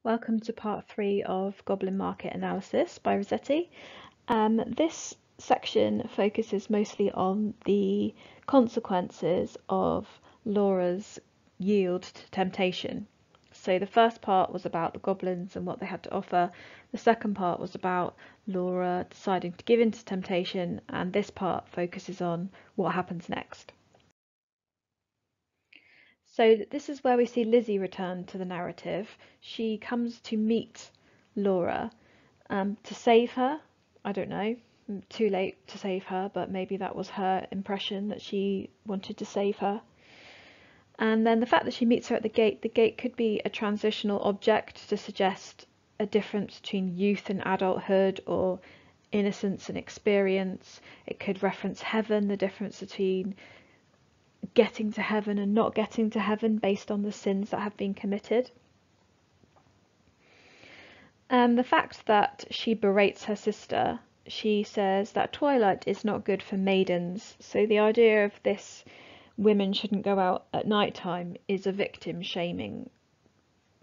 Welcome to part 3 of Goblin Market Analysis by Rossetti. This section focuses mostly on the consequences of Laura's yield to temptation. So the first part was about the goblins and what they had to offer. The second part was about Laura deciding to give in to temptation, and this part focuses on what happens next. So this is where we see Lizzie return to the narrative. She comes to meet Laura to save her. I don't know, too late to save her, but maybe that was her impression, that she wanted to save her. And then the fact that she meets her at the gate could be a transitional object to suggest a difference between youth and adulthood, or innocence and experience. It could reference heaven, the difference between getting to heaven and not getting to heaven based on the sins that have been committed. And the fact that she berates her sister, she says that twilight is not good for maidens. So the idea of this women shouldn't go out at night time is a victim shaming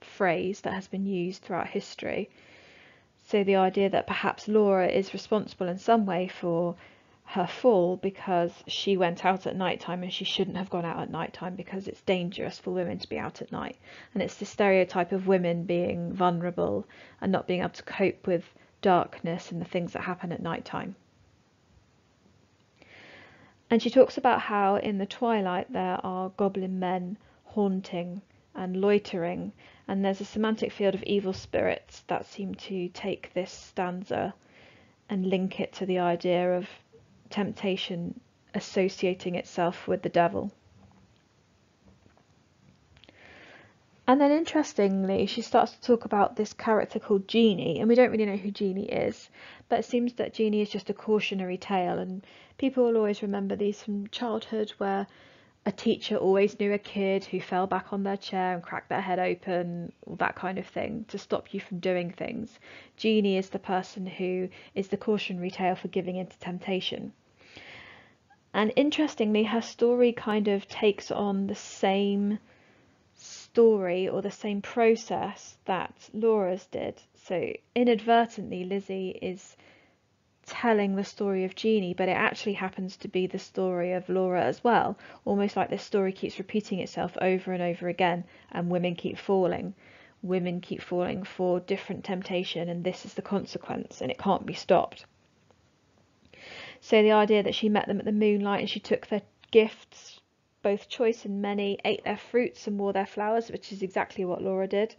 phrase that has been used throughout history. So the idea that perhaps Laura is responsible in some way for her fall because she went out at night time, and she shouldn't have gone out at night time because it's dangerous for women to be out at night. And it's the stereotype of women being vulnerable and not being able to cope with darkness and the things that happen at night time. And she talks about how in the twilight there are goblin men haunting and loitering, and there's a semantic field of evil spirits that seem to take this stanza and link it to the idea of temptation associating itself with the devil. And then interestingly, she starts to talk about this character called Jeannie, and we don't really know who Jeannie is, but it seems that Jeannie is just a cautionary tale, and people will always remember these from childhood, where a teacher always knew a kid who fell back on their chair and cracked their head open, all that kind of thing, to stop you from doing things. Jeannie is the person who is the cautionary tale for giving in to temptation. And interestingly, her story kind of takes on the same story or the same process that Laura's did. So inadvertently, Lizzie is telling the story of Jeannie, but it actually happens to be the story of Laura as well. Almost like this story keeps repeating itself over and over again, and women keep falling. Women keep falling for different temptation, and this is the consequence, and it can't be stopped. So the idea that she met them at the moonlight and she took their gifts, both choice and many, ate their fruits and wore their flowers, which is exactly what Laura did,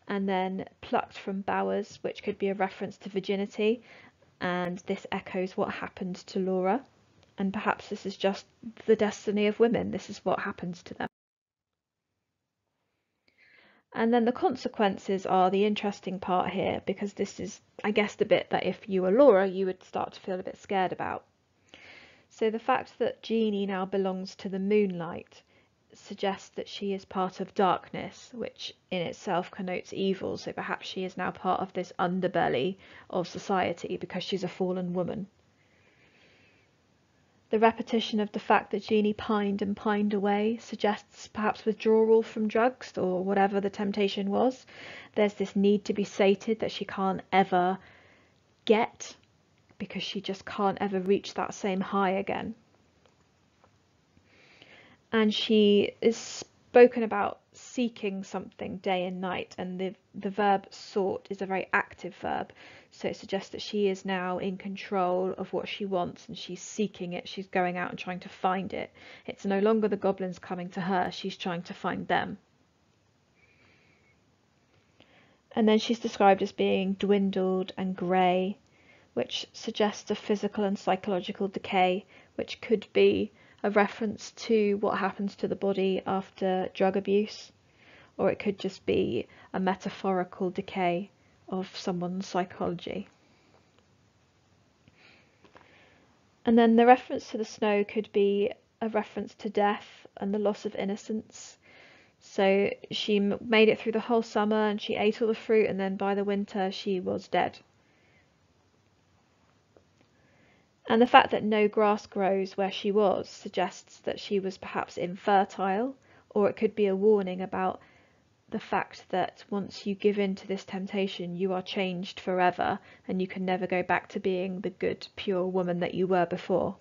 and then plucked from bowers, which could be a reference to virginity, and this echoes what happened to Laura, and perhaps this is just the destiny of women. This is what happens to them. And then the consequences are the interesting part here, because this is, I guess, the bit that if you were Laura, you would start to feel a bit scared about. So the fact that Jeannie now belongs to the moonlight suggests that she is part of darkness, which in itself connotes evil. So perhaps she is now part of this underbelly of society because she's a fallen woman. The repetition of the fact that Jeannie pined and pined away suggests perhaps withdrawal from drugs or whatever the temptation was. There's this need to be sated that she can't ever get, because she just can't ever reach that same high again. And she is spoken about seeking something day and night, and the verb sought is a very active verb, so it suggests that she is now in control of what she wants, and she's seeking it. She's going out and trying to find it. It's no longer the goblins coming to her, she's trying to find them. And then she's described as being dwindled and grey, which suggests a physical and psychological decay, which could be a reference to what happens to the body after drug abuse, or it could just be a metaphorical decay of someone's psychology. And then the reference to the snow could be a reference to death and the loss of innocence. So she made it through the whole summer and she ate all the fruit, and then by the winter she was dead. And the fact that no grass grows where she was suggests that she was perhaps infertile, or it could be a warning about the fact that once you give in to this temptation, you are changed forever and you can never go back to being the good, pure woman that you were before.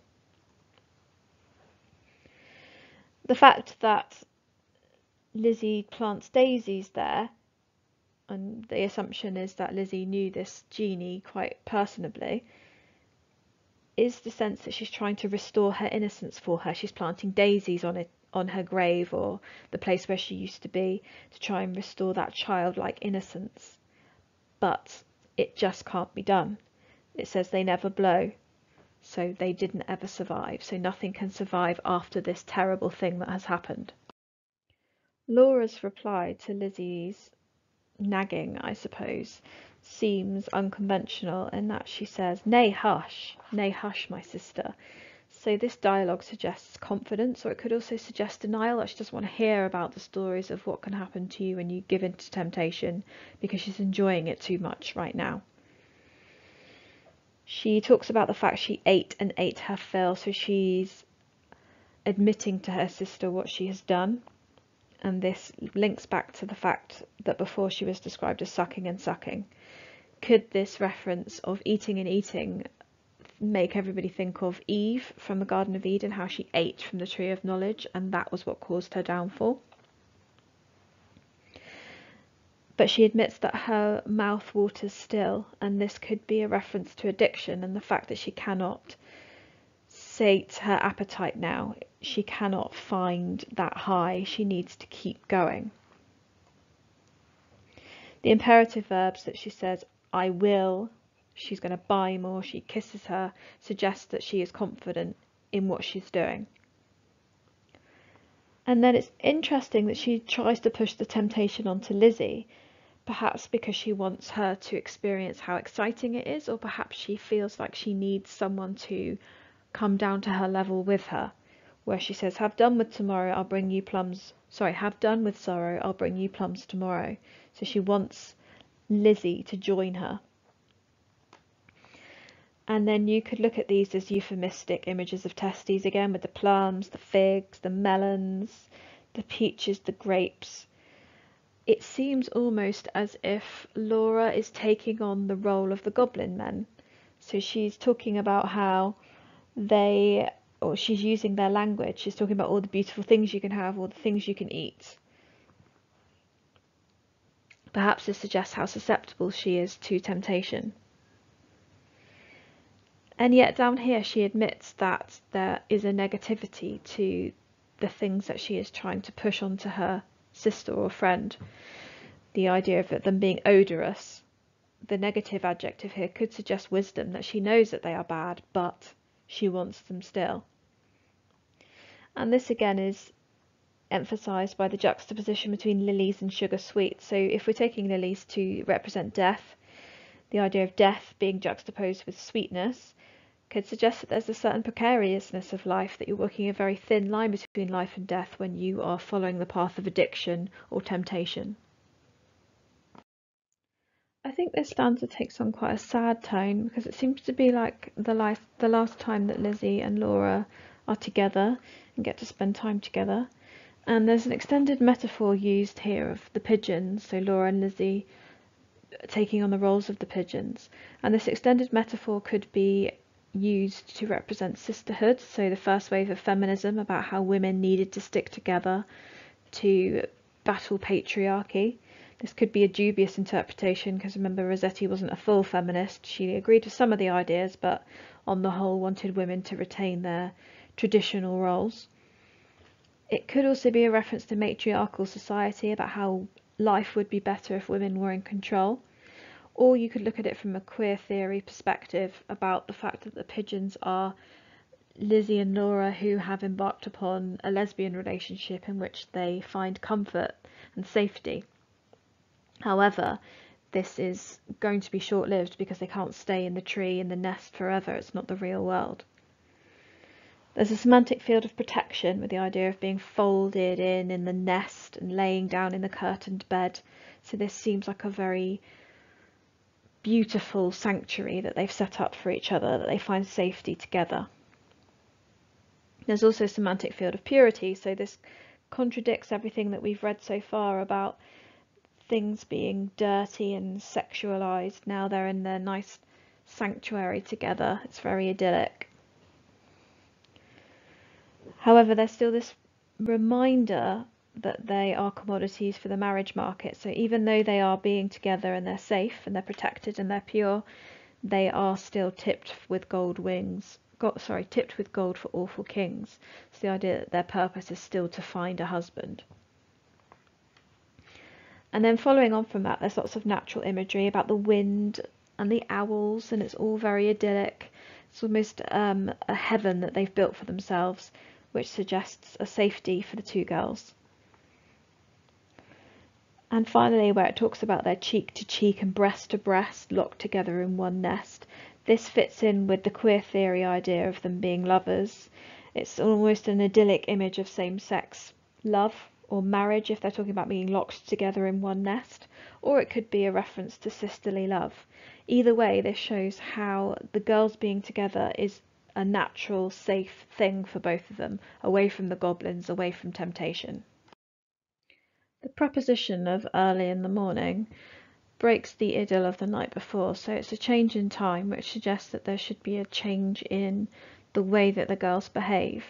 The fact that Lizzie plants daisies there, and the assumption is that Lizzie knew this genie quite personably, is the sense that she's trying to restore her innocence for her. She's planting daisies on her grave, or the place where she used to be, to try and restore that childlike innocence. But it just can't be done. It says they never blow, so they didn't ever survive. So nothing can survive after this terrible thing that has happened. Laura's reply to Lizzie's nagging, I suppose, seems unconventional in that she says, nay, hush, my sister. So this dialogue suggests confidence, or it could also suggest denial, that she doesn't want to hear about the stories of what can happen to you when you give in to temptation, because she's enjoying it too much right now. She talks about the fact she ate her fill, so she's admitting to her sister what she has done. And this links back to the fact that before she was described as sucking and sucking. Could this reference of eating and eating make everybody think of Eve from the Garden of Eden, how she ate from the tree of knowledge, and that was what caused her downfall? But she admits that her mouth waters still, and this could be a reference to addiction and the fact that she cannot sate her appetite now. She cannot find that high. She needs to keep going. The imperative verbs that she says, I will, she's going to buy more, she kisses her, suggests that she is confident in what she's doing. And then it's interesting that she tries to push the temptation onto Lizzie, perhaps because she wants her to experience how exciting it is, or perhaps she feels like she needs someone to come down to her level with her, where she says, have done with tomorrow, I'll bring you plums. Sorry, have done with sorrow, I'll bring you plums tomorrow. So she wants Lizzie to join her. And then you could look at these as euphemistic images of testes again, with the plums, the figs, the melons, the peaches, the grapes. It seems almost as if Laura is taking on the role of the Goblin men. So she's talking about how she's using their language. She's talking about all the beautiful things you can have, all the things you can eat. Perhaps this suggests how susceptible she is to temptation. And yet down here she admits that there is a negativity to the things that she is trying to push onto her sister or friend. The idea of them being odorous. The negative adjective here could suggest wisdom, that she knows that they are bad, but she wants them still. And this again is emphasised by the juxtaposition between lilies and sugar sweets. So if we're taking lilies to represent death, the idea of death being juxtaposed with sweetness could suggest that there's a certain precariousness of life, that you're walking a very thin line between life and death when you are following the path of addiction or temptation. I think this stanza takes on quite a sad tone, because it seems to be like the last time that Lizzie and Laura are together and get to spend time together. And there's an extended metaphor used here of the pigeons, so Laura and Lizzie taking on the roles of the pigeons. And this extended metaphor could be used to represent sisterhood, so the first wave of feminism, about how women needed to stick together to battle patriarchy. This could be a dubious interpretation, because remember, Rossetti wasn't a full feminist. She agreed with some of the ideas, but on the whole wanted women to retain their traditional roles. It could also be a reference to matriarchal society, about how life would be better if women were in control. Or you could look at it from a queer theory perspective, about the fact that the pigeons are Lizzie and Laura who have embarked upon a lesbian relationship in which they find comfort and safety. However, this is going to be short-lived, because they can't stay in the tree, in the nest forever. It's not the real world. There's a semantic field of protection, with the idea of being folded in the nest and laying down in the curtained bed. So this seems like a very beautiful sanctuary that they've set up for each other, that they find safety together. There's also a semantic field of purity, so this contradicts everything that we've read so far about things being dirty and sexualized. Now they're in their nice sanctuary together. It's very idyllic. However, there's still this reminder that they are commodities for the marriage market. So even though they are being together and they're safe and they're protected and they're pure, they are still tipped with gold wings. Tipped with gold for awful kings. So the idea that their purpose is still to find a husband. And then following on from that, there's lots of natural imagery about the wind and the owls, and it's all very idyllic. It's almost a heaven that they've built for themselves, which suggests a safety for the two girls. And finally, where it talks about their cheek to cheek and breast to breast locked together in one nest, this fits in with the queer theory idea of them being lovers. It's almost an idyllic image of same-sex love or marriage if they're talking about being locked together in one nest, or it could be a reference to sisterly love. Either way, this shows how the girls being together is a natural, safe thing for both of them, away from the goblins, away from temptation. The preposition of early in the morning breaks the idyll of the night before, so it's a change in time, which suggests that there should be a change in the way that the girls behave.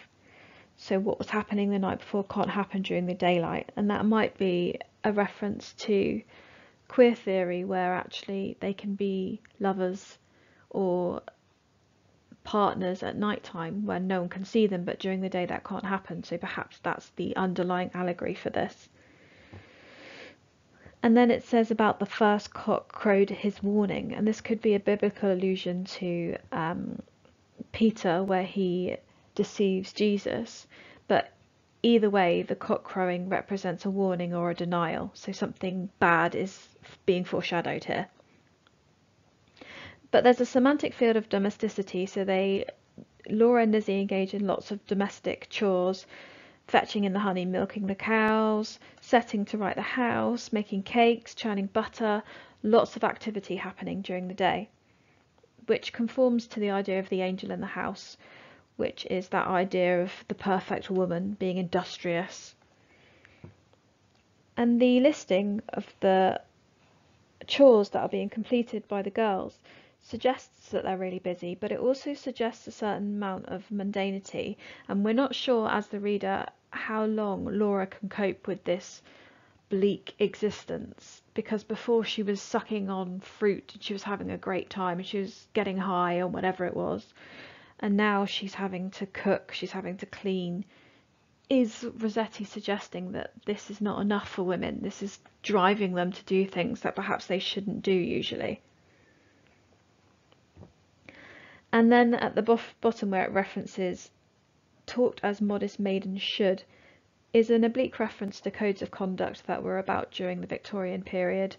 So what was happening the night before can't happen during the daylight, and that might be a reference to queer theory, where actually they can be lovers or partners at night time when no one can see them, but during the day that can't happen. So perhaps that's the underlying allegory for this. And then it says about the first cock crowed his warning, and this could be a biblical allusion to Peter, where he deceives Jesus, but either way the cock crowing represents a warning or a denial, so something bad is being foreshadowed here. But there's a semantic field of domesticity, so Laura and Lizzie engage in lots of domestic chores, fetching in the honey, milking the cows, setting to right the house, making cakes, churning butter, lots of activity happening during the day, which conforms to the idea of the angel in the house, which is that idea of the perfect woman being industrious. And the listing of the chores that are being completed by the girls suggests that they're really busy, but it also suggests a certain amount of mundanity, and we're not sure as the reader how long Laura can cope with this bleak existence, because before she was sucking on fruit and she was having a great time and she was getting high or whatever it was, and now she's having to cook, she's having to clean. Is Rossetti suggesting that this is not enough for women? This is driving them to do things that perhaps they shouldn't do usually. And then at the bottom, where it references talked as modest maidens should, is an oblique reference to codes of conduct that were about during the Victorian period,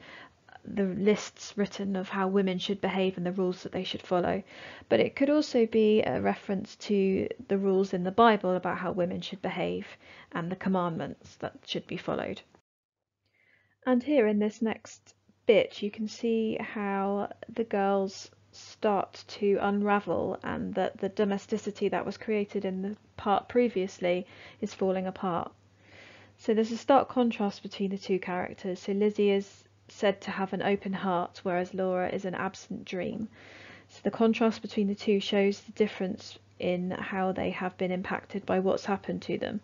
the lists written of how women should behave and the rules that they should follow. But it could also be a reference to the rules in the Bible about how women should behave and the commandments that should be followed. And here in this next bit you can see how the girls start to unravel, and that the domesticity that was created in the part previously is falling apart. So there's a stark contrast between the two characters. So Lizzie is said to have an open heart, whereas Laura is an absent dream. So the contrast between the two shows the difference in how they have been impacted by what's happened to them.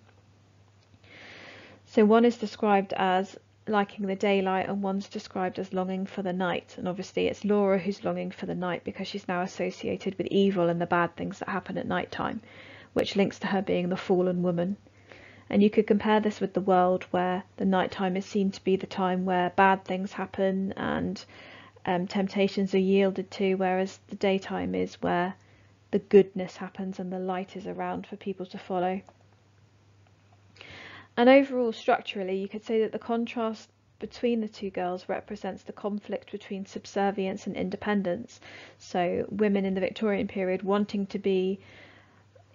So one is described as liking the daylight and one's described as longing for the night, and obviously it's Laura who's longing for the night because she's now associated with evil and the bad things that happen at night time, which links to her being the fallen woman. And you could compare this with the world, where the nighttime is seen to be the time where bad things happen and temptations are yielded to, whereas the daytime is where the goodness happens and the light is around for people to follow. And overall, structurally, you could say that the contrast between the two girls represents the conflict between subservience and independence. So women in the Victorian period wanting to be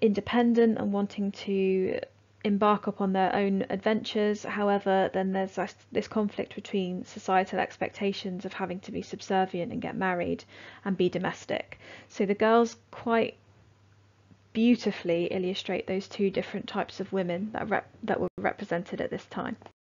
independent and wanting to embark upon their own adventures. However, then there's this conflict between societal expectations of having to be subservient and get married and be domestic. So the girls quite beautifully illustrate those two different types of women that were represented at this time.